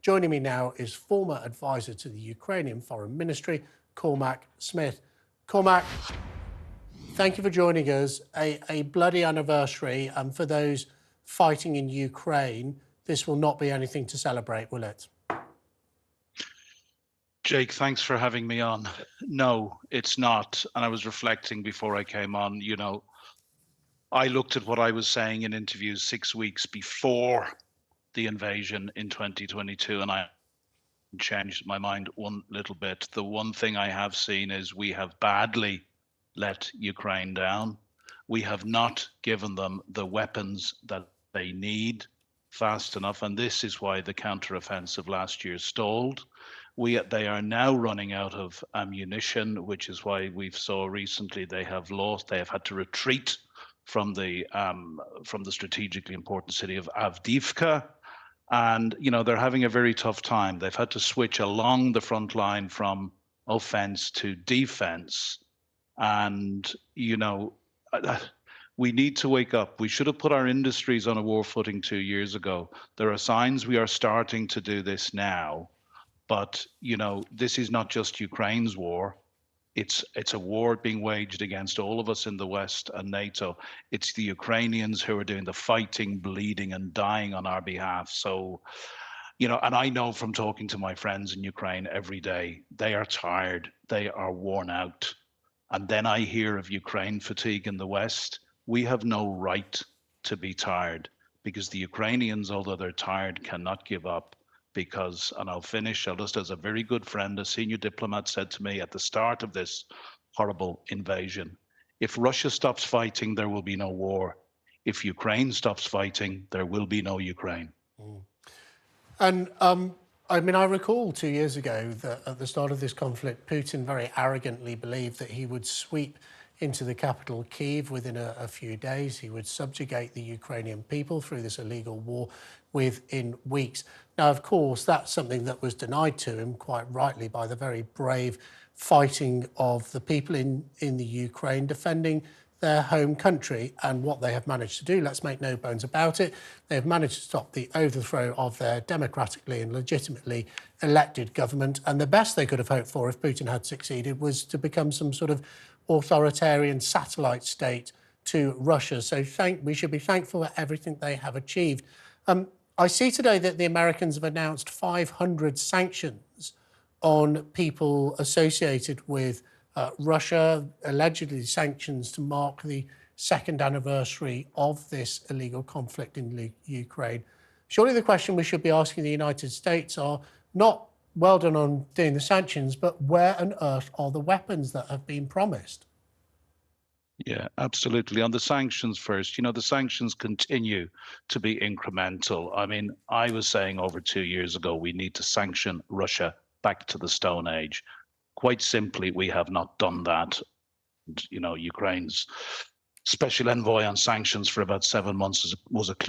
Joining me now is former advisor to the Ukrainian Foreign Ministry, Cormac Smith. Cormac, thank you for joining us. A bloody anniversary, and for those fighting in Ukraine, this will not be anything to celebrate, will it? Jake, thanks for having me on. No, it's not. And I was reflecting before I came on, I looked at what I was saying in interviews 6 weeks before the invasion in 2022, and I changed my mind one little bit. The one thing I have seen is we have badly let Ukraine down. We have not given them the weapons that they need fast enough, and this is why the counteroffensive last year stalled. They are now running out of ammunition, which is why we've saw recently they have had to retreat from the strategically important city of Avdiivka. And, they're having a very tough time. They've had to switch along the front line from offense to defense. And, we need to wake up. We should have put our industries on a war footing 2 years ago. There are signs we are starting to do this now. But, this is not just Ukraine's war. It's a war being waged against all of us in the West and NATO. It's the Ukrainians who are doing the fighting, bleeding, and dying on our behalf. So, and I know from talking to my friends in Ukraine every day, they are tired, they are worn out. And then I hear of Ukraine fatigue in the West. We have no right to be tired, because the Ukrainians, although they're tired, cannot give up. Because, and I'll finish, just as a very good friend, a senior diplomat said to me at the start of this horrible invasion, if Russia stops fighting, there will be no war. If Ukraine stops fighting, there will be no Ukraine. And I recall 2 years ago that at the start of this conflict, Putin very arrogantly believed that he would sweep into the capital, Kyiv, within a few days. He would subjugate the Ukrainian people through this illegal war within weeks. Now, of course, that's something that was denied to him, quite rightly, by the very brave fighting of the people in the Ukraine defending their home country. And what they have managed to do, let's make no bones about it, they've managed to stop the overthrow of their democratically and legitimately elected government. And the best they could have hoped for, if Putin had succeeded, was to become some sort of authoritarian satellite state to Russia. So we should be thankful for everything they have achieved. I see today that the Americans have announced 500 sanctions on people associated with Russia, allegedly sanctions to mark the second anniversary of this illegal conflict in Ukraine. Surely the question we should be asking the United States are not, well done on doing the sanctions, but where on earth are the weapons that have been promised? Yeah, absolutely. On the sanctions first, the sanctions continue to be incremental. I mean, I was saying over 2 years ago, we need to sanction Russia back to the Stone Age. Quite simply, we have not done that. Ukraine's special envoy on sanctions for about 7 months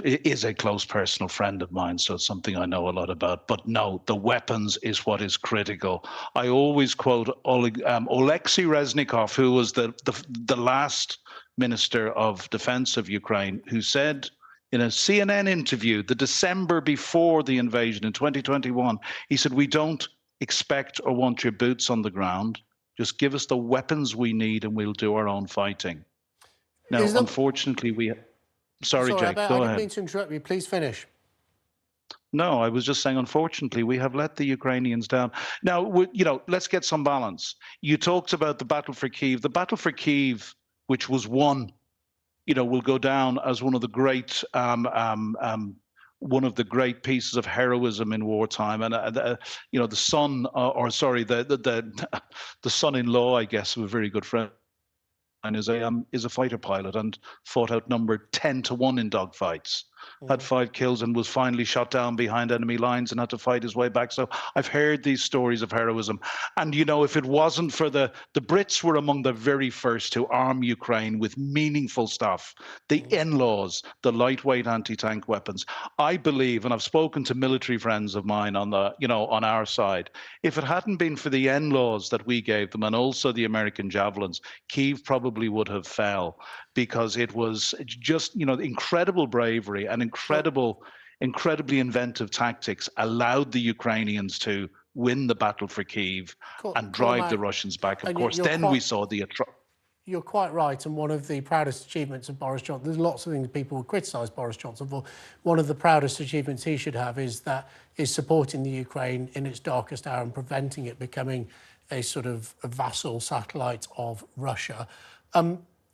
is a close personal friend of mine, so it's something I know a lot about. But no, the weapons is what is critical. I always quote Alexei Reznikov, who was the last minister of defense of Ukraine, who said in a CNN interview the December before the invasion in 2021, he said, "We don't expect or want your boots on the ground. Just give us the weapons we need and we'll do our own fighting." Now, unfortunately, Sorry, Jake, go ahead. I didn't mean to interrupt you. Please finish. No, I was just saying, unfortunately, we have let the Ukrainians down. Now, let's get some balance. You talked about the battle for Kyiv. The battle for Kyiv, which was won, will go down as one of the great pieces of heroism in wartime. And the son-in-law, I guess, of a very good friend, and is a fighter pilot and fought outnumbered 10-1 in dogfights. Had 5 kills and was finally shot down behind enemy lines and had to fight his way back. So I've heard these stories of heroism. And, if it wasn't for the Brits were among the very first to arm Ukraine with meaningful stuff, the NLAWs, the lightweight anti-tank weapons. I believe, and I've spoken to military friends of mine on our side, if it hadn't been for the NLAWs that we gave them and also the American javelins, Kyiv probably would have fell, because it was just, incredible bravery and incredible incredibly inventive tactics allowed the Ukrainians to win the battle for Kyiv and drive the Cormac, Russians back. Of and course, you're then we quite saw the you're quite right, and one of the proudest achievements of Boris Johnson, there's lots of things people would criticise Boris Johnson for. One of the proudest achievements he should have is supporting the Ukraine in its darkest hour and preventing it becoming a sort of a vassal satellite of Russia.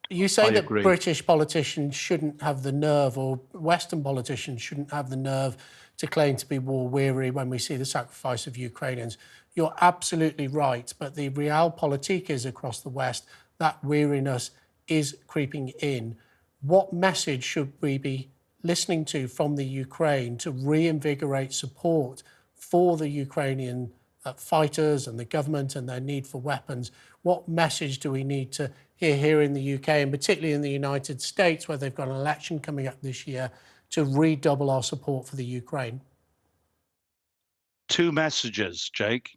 You say I that agree. British politicians shouldn't have the nerve, or Western politicians shouldn't have the nerve to claim to be war weary when we see the sacrifice of Ukrainians. You're absolutely right, but the realpolitik is across the West, that weariness is creeping in. What message should we be listening to from the Ukraine to reinvigorate support for the Ukrainian fighters and the government and their need for weapons? What message do we need to hear here in the UK, and particularly in the United States, where they've got an election coming up this year, to redouble our support for the Ukraine? Two messages, Jake.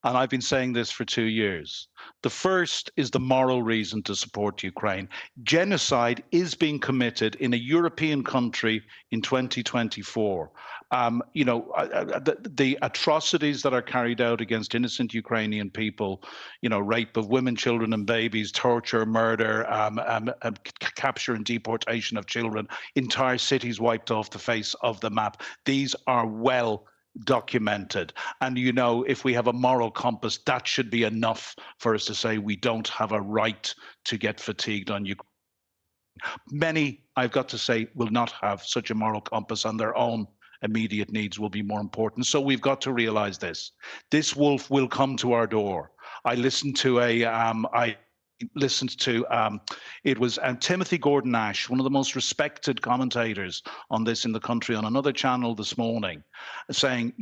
And I've been saying this for 2 years. The first is the moral reason to support Ukraine. Genocide is being committed in a European country in 2024. The atrocities that are carried out against innocent Ukrainian people, rape of women, children, and babies, torture, murder, capture and deportation of children, entire cities wiped off the face of the map. These are well documented. And, if we have a moral compass, that should be enough for us to say we don't have a right to get fatigued on Ukraine. Many, I've got to say, will not have such a moral compass, and their own immediate needs will be more important. So we've got to realize this. This wolf will come to our door. I listened to it was Timothy Gordon Ash, one of the most respected commentators on this in the country, on another channel this morning, saying,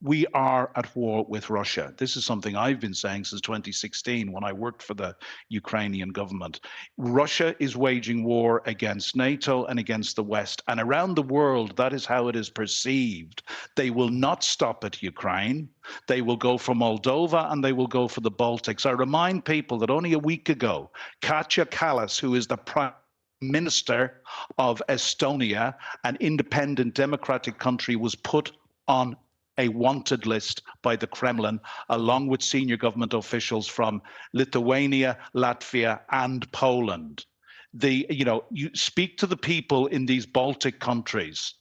we are at war with Russia. This is something I've been saying since 2016 when I worked for the Ukrainian government. Russia is waging war against NATO and against the West. And around the world, that is how it is perceived. They will not stop at Ukraine. They will go for Moldova and they will go for the Baltics. I remind people that only a week ago, Katja Kallas, who is the Prime Minister of Estonia, an independent democratic country, was put on a wanted list by the Kremlin, along with senior government officials from Lithuania, Latvia, and Poland. You speak to the people in these Baltic countries,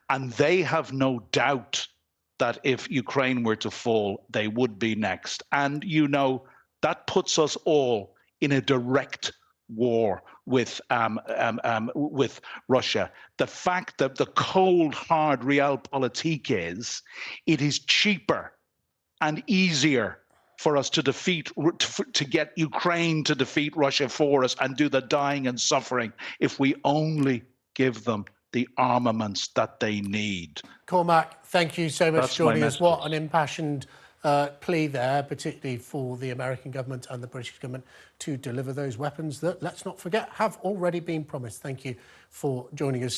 and they have no doubt that if Ukraine were to fall, they would be next. And that puts us all in a direct war with Russia. The fact that the cold, hard realpolitik is, it is cheaper and easier for us to get Ukraine to defeat Russia for us and do the dying and suffering if we only give them the armaments that they need. Cormac, thank you so much for joining us. What an impassioned plea there, particularly for the American government and the British government to deliver those weapons that, let's not forget, have already been promised. Thank you for joining us.